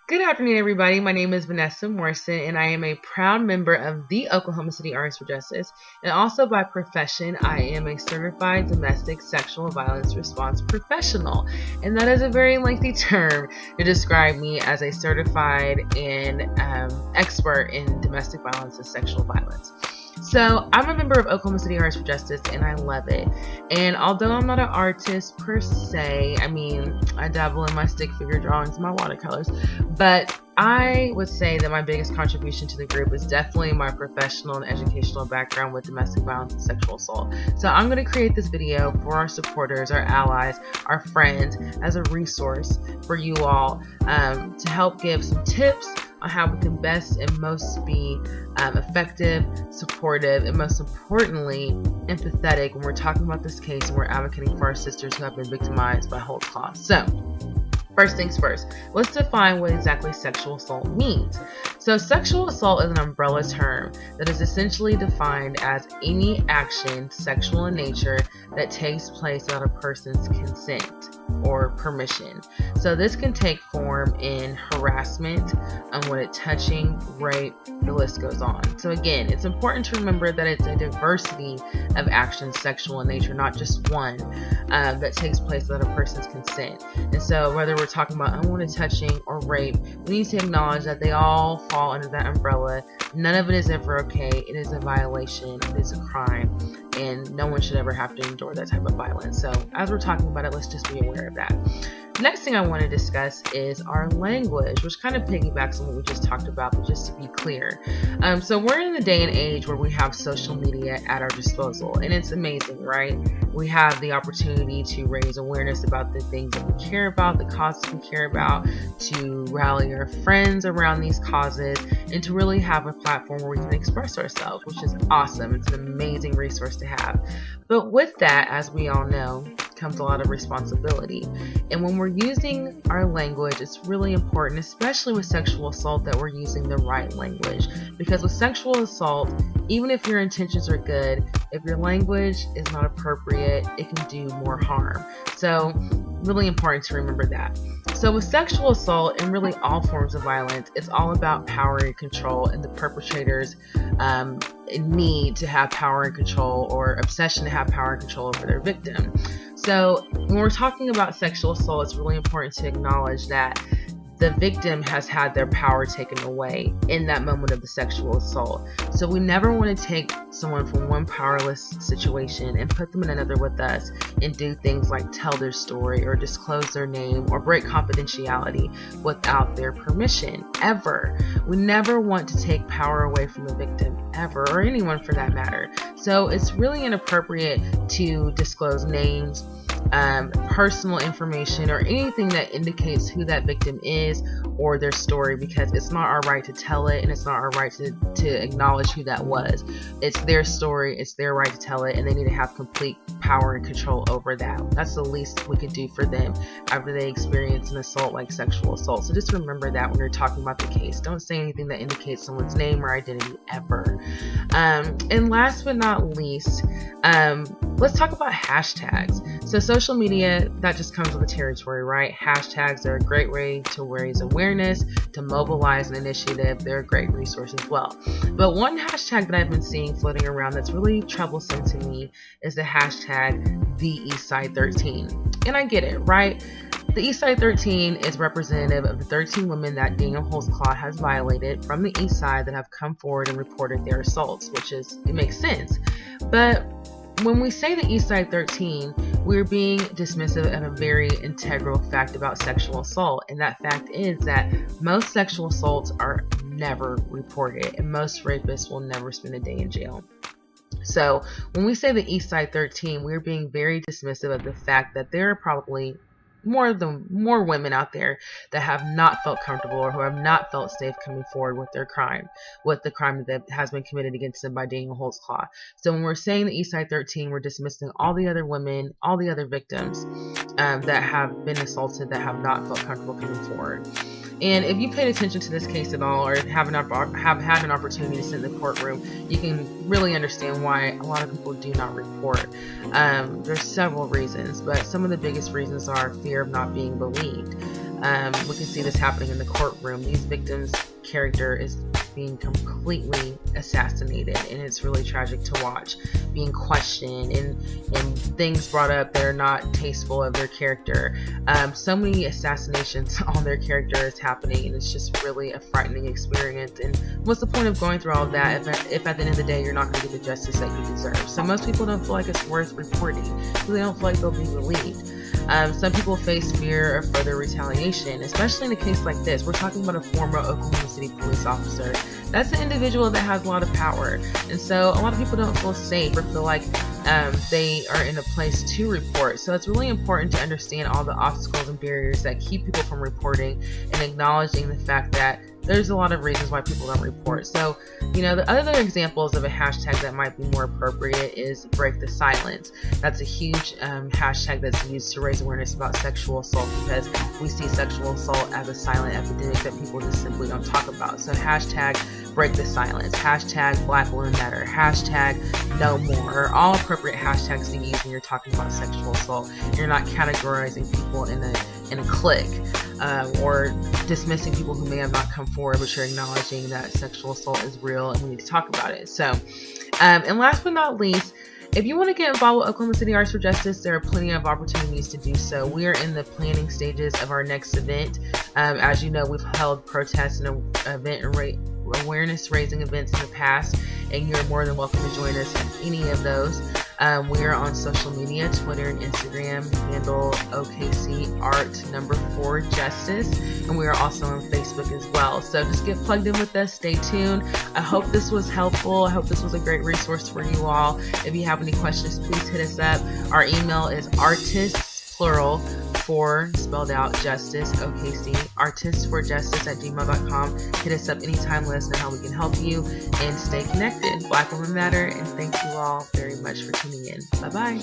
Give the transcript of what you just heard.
Good afternoon, everybody. My name is Vanessa Morrison, and I am a proud member of the Oklahoma City Artists for Justice. And also by profession, I am a certified domestic sexual violence response professional. And that is a very lengthy term to describe me as a certified and expert in domestic violence and sexual violence. So I'm a member of Oklahoma City Artists for Justice, and I love it. And although I'm not an artist per se, I dabble in my stick figure drawings, my watercolors, but I would say that my biggest contribution to the group is definitely my professional and educational background with domestic violence and sexual assault. So I'm going to create this video for our supporters, our allies, our friends as a resource for you all to help give some tips on how we can best and most be effective, supportive, and most importantly, empathetic when we're talking about this case and we're advocating for our sisters who have been victimized by Holtzclaw. So, first things first, let's define what exactly sexual assault means. So sexual assault is an umbrella term that is essentially defined as any action sexual in nature that takes place without a person's consent or permission. So this can take form in harassment, unwanted touching, rape, the list goes on. So again, it's important to remember that it's a diversity of actions sexual in nature, not just one that takes place without a person's consent. And so whether we're talking about unwanted touching or rape, we need to acknowledge that they all fall under that umbrella. None of it is ever okay. It is a violation. It is a crime. And no one should ever have to endure that type of violence. So as we're talking about it, let's just be aware of that. Next thing I want to discuss is our language, which kind of piggybacks on what we just talked about, but just to be clear. So we're in the day and age where we have social media at our disposal, and it's amazing, right? We have the opportunity to raise awareness about the things that we care about, the causes we care about, to rally our friends around these causes, and to really have a platform where we can express ourselves, which is awesome. It's an amazing resource to have. But with that, as we all know, comes a lot of responsibility. And when we're using our language, it's really important, especially with sexual assault, that we're using the right language. Because with sexual assault, even if your intentions are good, if your language is not appropriate, it can do more harm. So really important to remember that. So with sexual assault and really all forms of violence, it's all about power and control, and the perpetrators need to have power and control, or obsession to have power and control over their victim. So when we're talking about sexual assault, it's really important to acknowledge that the victim has had their power taken away in that moment of the sexual assault. So we never want to take someone from one powerless situation and put them in another with us and do things like tell their story or disclose their name or break confidentiality without their permission, ever. We never want to take power away from the victim, ever, or anyone for that matter. So it's really inappropriate to disclose names, personal information, or anything that indicates who that victim is or their story, because it's not our right to tell it, and it's not our right to acknowledge who that was. It's their story, it's their right to tell it, and they need to have complete power and control over that. That's the least we could do for them after they experience an assault like sexual assault. So just remember that when you're talking about the case. Don't say anything that indicates someone's name or identity, ever. And last but not least, let's talk about hashtags. So social media, that just comes with the territory, right? Hashtags are a great way to raise awareness, to mobilize an initiative. They're a great resource as well. But one hashtag that I've been seeing floating around that's really troublesome to me is the hashtag #TheEastside13. And I get it, right? The Eastside 13 is representative of the 13 women that Daniel Holtzclaw has violated from the East Side that have come forward and reported their assaults, it makes sense. But when we say the Eastside 13, we're being dismissive of a very integral fact about sexual assault, and that fact is that most sexual assaults are never reported, and most rapists will never spend a day in jail. So when we say the Eastside 13, we're being very dismissive of the fact that there are probably more women out there that have not felt comfortable or who have not felt safe coming forward with the crime that has been committed against them by Daniel Holtzclaw. So when we're saying the Eastside 13, we're dismissing all the other women, all the other victims that have been assaulted that have not felt comfortable coming forward. And if you paid attention to this case at all, or have had an opportunity to sit in the courtroom, you can really understand why a lot of people do not report. There's several reasons, but some of the biggest reasons are fear of not being believed. We can see this happening in the courtroom. These victims' character is being completely assassinated, and it's really tragic to watch, being questioned and things brought up that are not tasteful of their character. So many assassinations on their character is happening, and it's just really a frightening experience. And what's the point of going through all of that if at the end of the day you're not going to get the justice that you deserve? So most people don't feel like it's worth reporting because they don't feel like they'll be relieved. Some people face fear of further retaliation, especially in a case like this. We're talking about a former Oklahoma City police officer. That's an individual that has a lot of power, and so a lot of people don't feel safe or feel like they are in a place to report. So it's really important to understand all the obstacles and barriers that keep people from reporting, and acknowledging the fact that there's a lot of reasons why people don't report. So, the other examples of a hashtag that might be more appropriate is break the silence. That's a huge hashtag that's used to raise awareness about sexual assault, because we see sexual assault as a silent epidemic that people just simply don't talk about. So hashtag break the silence, hashtag Black Women Matter, hashtag no more, are all appropriate hashtags to use when you're talking about sexual assault. You're not categorizing people in a clique, or dismissing people who may have not come forward, but you're acknowledging that sexual assault is real and we need to talk about it. So, and last but not least, if you want to get involved with Oklahoma City Arts for Justice, there are plenty of opportunities to do so. We are in the planning stages of our next event. As you know, we've held protests and awareness raising events in the past, and you're more than welcome to join us at any of those. We are on social media, Twitter and Instagram, handle OKC Art number 4 Justice, and we are also on Facebook as well. So just get plugged in with us, stay tuned. I hope this was helpful. I hope this was a great resource for you all. If you have any questions, please hit us up. Our email is artists, plural, for spelled out justice, OKC, artistsforjustice@gmail.com. Hit us up anytime, let us know how we can help you, and stay connected. Black Women Matter, and thank you all very much for tuning in. Bye bye.